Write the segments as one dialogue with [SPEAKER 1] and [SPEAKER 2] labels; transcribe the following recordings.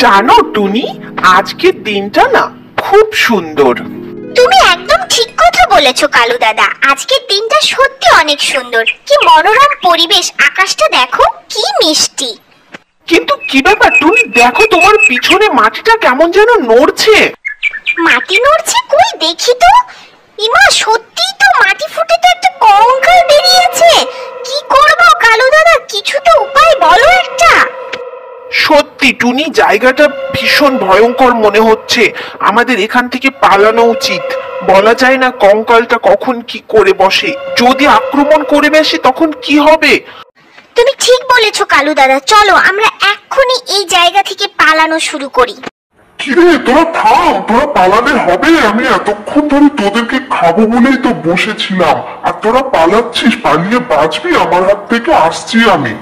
[SPEAKER 1] জানো টুনি, আজকের দিনটা না খুব সুন্দর।
[SPEAKER 2] তুমি একদম ঠিক কথা বলেছো কালু দাদা, আজকের দিনটা সত্যি অনেক সুন্দর। কি মনোরম পরিবেশ, আকাশটা দেখো কি মিষ্টি।
[SPEAKER 1] কিন্তু কি ব্যাপার টুনি, দেখো তোমার পিছনে মাটিটা কেমন যেন নড়ছে।
[SPEAKER 2] মাটি নড়ছে? কই দেখি তো। ইমা, সত্যিই তো মাটি ফুটে তো একটা কঙ্কাল বেরিয়েছে। কি করব কালু দাদা, কিছু তো উপায় বলো একটা।
[SPEAKER 1] সত্যি টুনি, জায়গাটা ভীষণ ভয়ঙ্কর মনে হচ্ছে। আমাদের এখান থেকে পালানো উচিত। বলা যায় না কঙ্কালটা কখন কি করে বসে, যদি আক্রমণ করে বসে তখন কি হবে।
[SPEAKER 2] তুমি ঠিক বলেছো কালু দাদা, চলো আমরা এক্ষুনি এই জায়গা থেকে পালানো শুরু করি।
[SPEAKER 3] কিরে তোরা থাম, তোরা পালালে হবে? আমি এতক্ষণ ধরে তোদেরকে খাবো বলেই তো বসেছিলাম, আর তোরা পালাচ্ছিস। পালিয়ে বাঁচবি আমার হাত থেকে? আসছি আমি।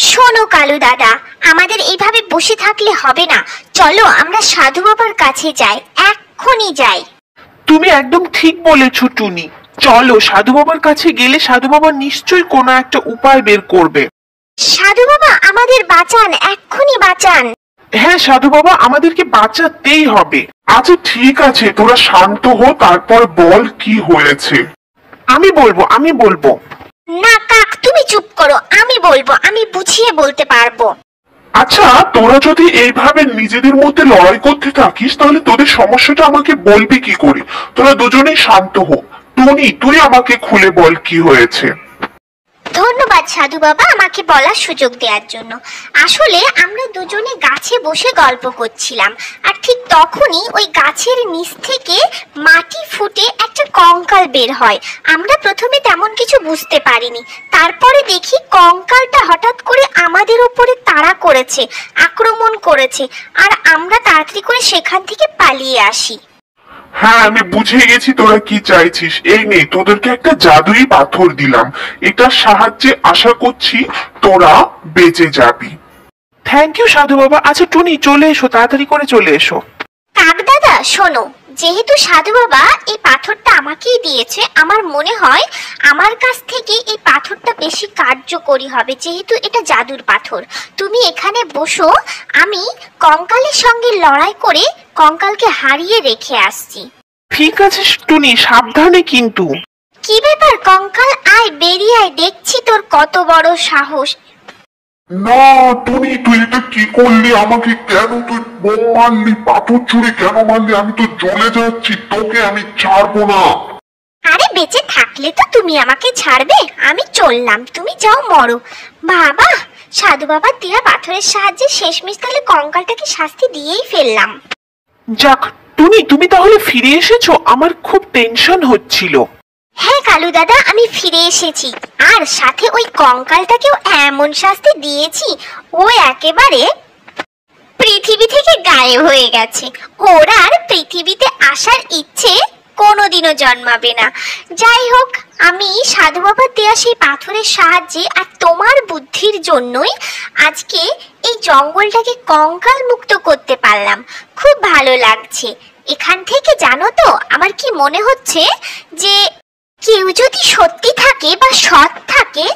[SPEAKER 2] শোনো কালু দাদা, আমাদের এইভাবে বসে থাকলে হবে না। চলো আমরা সাধু বাবার কাছে যাই, এক্ষুনি যাই।
[SPEAKER 1] তুমি একদম ঠিক বলেছো টুনি, চলো সাধু বাবার কাছে গেলে সাধু বাবা নিশ্চয়ই কোনো একটা উপায় বের করবে।
[SPEAKER 2] সাধু বাবা আমাদের বাঁচান, এক্ষুনি বাঁচান।
[SPEAKER 1] হ্যাঁ সাধু বাবা, আমাদেরকে বাঁচাতেই হবে।
[SPEAKER 3] আচ্ছা ঠিক আছে, তোরা শান্ত হো, তারপর বল কি হয়েছে।
[SPEAKER 1] আমি বলবো।
[SPEAKER 2] না কাক, তুমি চুপ করো, আমি বলবো, আমি বুঝিয়ে বলতে পারবো।
[SPEAKER 3] আচ্ছা, তোরা যদি এইভাবে নিজেদের মধ্যে লড়াই করতে থাকিস তাহলে তোদের সমস্যাটা আমাকে বলবি কি করে? তোরা দুজনেই শান্ত হো। টুনি, তুই আমাকে খুলে বল কি হয়েছে।
[SPEAKER 2] ধন্যবাদ সাধু বাবা আমাকে বলার সুযোগ দেওয়ার জন্য। আসলে আমরা দুজনে গাছে বসে গল্প করছিলাম, আর ঠিক তখনই ওই গাছের নিচ থেকে মাটি ফুটে একটা কঙ্কাল বের হয়। আমরা প্রথমে তেমন কিছু বুঝতে পারিনি, তারপরে দেখি কঙ্কালটা হঠাৎ করে আমাদের উপরে তাড়া করেছে, আক্রমণ করেছে, আর আমরা তাড়াতাড়ি করে সেখান থেকে পালিয়ে আসি।
[SPEAKER 3] হ্যাঁ, আমি বুঝে গেছি তোরা কি চাইছিস। এই নে, তোদেরকে একটা জাদুই পাথর দিলাম, এটার সাহায্যে আশা করছি তোরা বেঁচে যাবি।
[SPEAKER 1] থ্যাংক ইউ সাধু বাবা। আচ্ছা টুনি, চলে এসো, তাড়াতাড়ি করে চলে এসো।
[SPEAKER 2] কাক দাদা শোনো, যেহেতু সাধু বাবা এই পাথরটা আমাকেই দিয়েছে, আমার মনে হয় আমার কাছ থেকে এই পাথরটা বেশি কার্যকরী হবে, যেহেতু এটা জাদুর পাথর। তুমি এখানে বসো, আমি কঙ্কালের সঙ্গে লড়াই করে কঙ্কালকে হারিয়ে রেখে আসছি।
[SPEAKER 1] ঠিক আছে টুনি, সাবধানে কিন্তু।
[SPEAKER 2] কি ব্যাপার কঙ্কাল, আয় বেরিয়ে আয়, দেখছি তোর কত বড় সাহস।
[SPEAKER 3] না টুনি, তুই এটা কি করলি? আমাকে কেন তুই বোম মারলি? পাথর ছুঁড়ে কেন মারলি? আমি তো জ্বলে যাচ্ছি, তোকে আমি ছাড়বো না।
[SPEAKER 2] আরে বেঁচে থাকলে তো তুমি আমাকে ছাড়বে, আমি চললাম, তুমি যাও মরো। বাবা, সাধু বাবা দেয়া পাথরের সাহায্যে শেষমেশ তাহলে কঙ্কালটাকে শাস্তি দিয়েই ফেললাম।
[SPEAKER 1] যাক টুনি, তুমি তাহলে ফিরে এসেছো, আমার খুব টেনশন হচ্ছিল।
[SPEAKER 2] হ্যাঁ কালু দাদা, আমি ফিরে এসেছি, আর সাথে ওই কঙ্কালটাকেও এমন শাস্তি দিয়েছি ও একেবারে পৃথিবী থেকে গায়েব হয়ে গেছে। ওর আর পৃথিবীতে আসার ইচ্ছে কোনোদিনও জন্মাবে না। যাই হোক, আমি সাধু বাবার দেয়া সেই পাথরের সাহায্যে আর তোমার বুদ্ধির জন্যই আজকে এই জঙ্গলটাকে কঙ্কাল মুক্ত করতে পারলাম। খুব ভালো লাগছে। এখান থেকে জানো তো আমার কি মনে হচ্ছে, যে কেউ যদি সত্যি থাকে বা সৎ থাকে,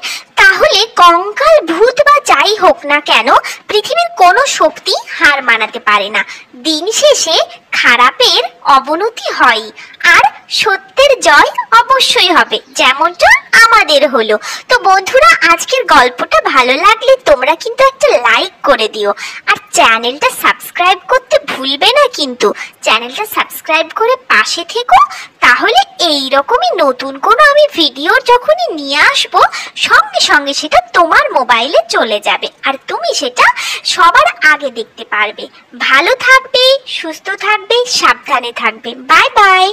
[SPEAKER 2] তাহলে কঙ্কাল ভূত বা যাই হোক না কেন, পৃথিবীর কোনো শক্তি হার মানাতে পারে না। দিন শেষে খারাপের অবনতি হয়, আর সত্যের জয় অবশ্যই হবে, যেমনটা আমাদের হলো। তো বন্ধুরা, আজকের গল্পটা ভালো লাগলে তোমরা কিন্তু একটা লাইক করে দিও, আর চ্যানেলটা সাবস্ক্রাইব করতে ভুলবে না কিন্তু। চ্যানেলটা সাবস্ক্রাইব করে পাশে থেকো, তাহলে এই রকমই নতুন কোনো আমি ভিডিও যখনই নিয়ে আসবো, সঙ্গে সঙ্গে সেটা তোমার মোবাইলে চলে যাবে, আর তুমি সেটা সবার আগে দেখতে পারবে। ভালো থাকবে, সুস্থ থাকবে, সাবধানে থাকবে। Bye bye.